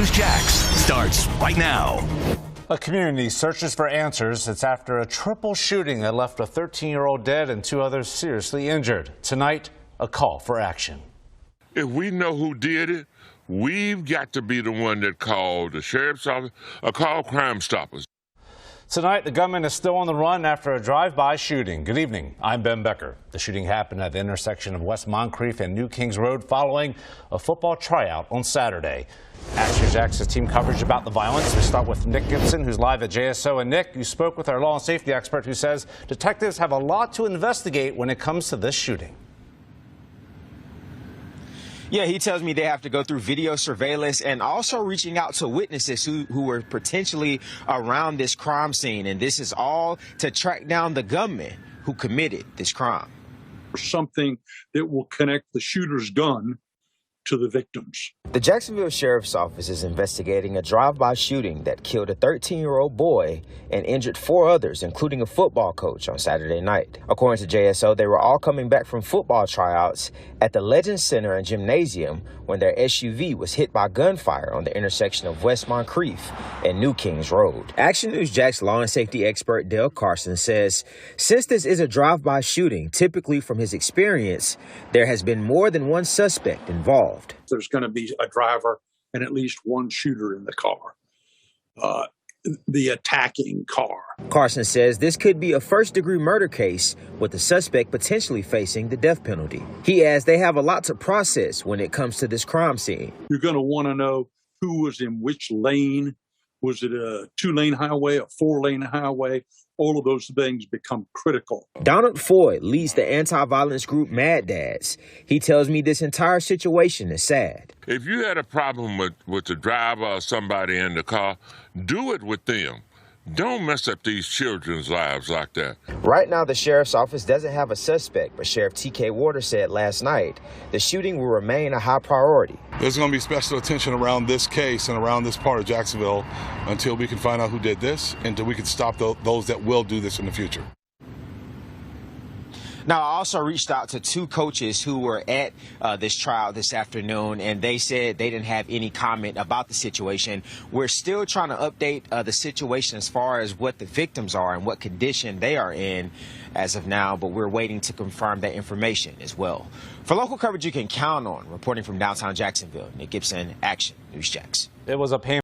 News Jax starts right now. A community searches for answers. It's after a triple shooting that left a 13-year-old dead and 2 others seriously injured. Tonight, a call for action. If we know who did it, we've got to be the one that called the sheriff's office or call Crime Stoppers. Tonight, the gunman is still on the run after a drive-by shooting. Good evening. I'm Ben Becker. The shooting happened at the intersection of West Moncrief and New Kings Road following a football tryout on Saturday. Action News Jax's team coverage about the violence. We start with Nick Gibson, who's live at JSO. And Nick, you spoke with our law and safety expert who says detectives have a lot to investigate when it comes to this shooting. Yeah, he tells me they have to go through video surveillance and also reaching out to witnesses who were potentially around this crime scene. And this is all to track down the gunman who committed this crime. Something that will connect the shooter's gun to the victims. The Jacksonville Sheriff's Office is investigating a drive-by shooting that killed a 13-year-old boy and injured 4 others, including a football coach, on Saturday night. According to JSO, they were all coming back from football tryouts at the Legends Center and Gymnasium when their SUV was hit by gunfire on the intersection of West Moncrief and New Kings Road. Action News Jax law and safety expert Dale Carson says since this is a drive-by shooting, typically from his experience, there has been more than one suspect involved. There's going to be a driver and at least one shooter in the car, the attacking car. Carson says this could be a first-degree murder case with the suspect potentially facing the death penalty. He adds they have a lot to process when it comes to this crime scene. You're going to want to know who was in which lane. Was it a 2-lane highway, a 4-lane highway? All of those things become critical. Donald Floyd leads the anti-violence group Mad Dads. He tells me this entire situation is sad. If you had a problem with the driver or somebody in the car, do it with them. Don't mess up these children's lives like that. Right now, the sheriff's office doesn't have a suspect, but Sheriff T.K. Waters said last night the shooting will remain a high priority. There's going to be special attention around this case and around this part of Jacksonville until we can find out who did this, until we can stop those that will do this in the future. Now, I also reached out to 2 coaches who were at this trial this afternoon, and they said they didn't have any comment about the situation. We're still trying to update the situation as far as what the victims are and what condition they are in as of now, but we're waiting to confirm that information as well. For local coverage you can count on, reporting from downtown Jacksonville, Nick Gibson, Action News Jax. It was a painful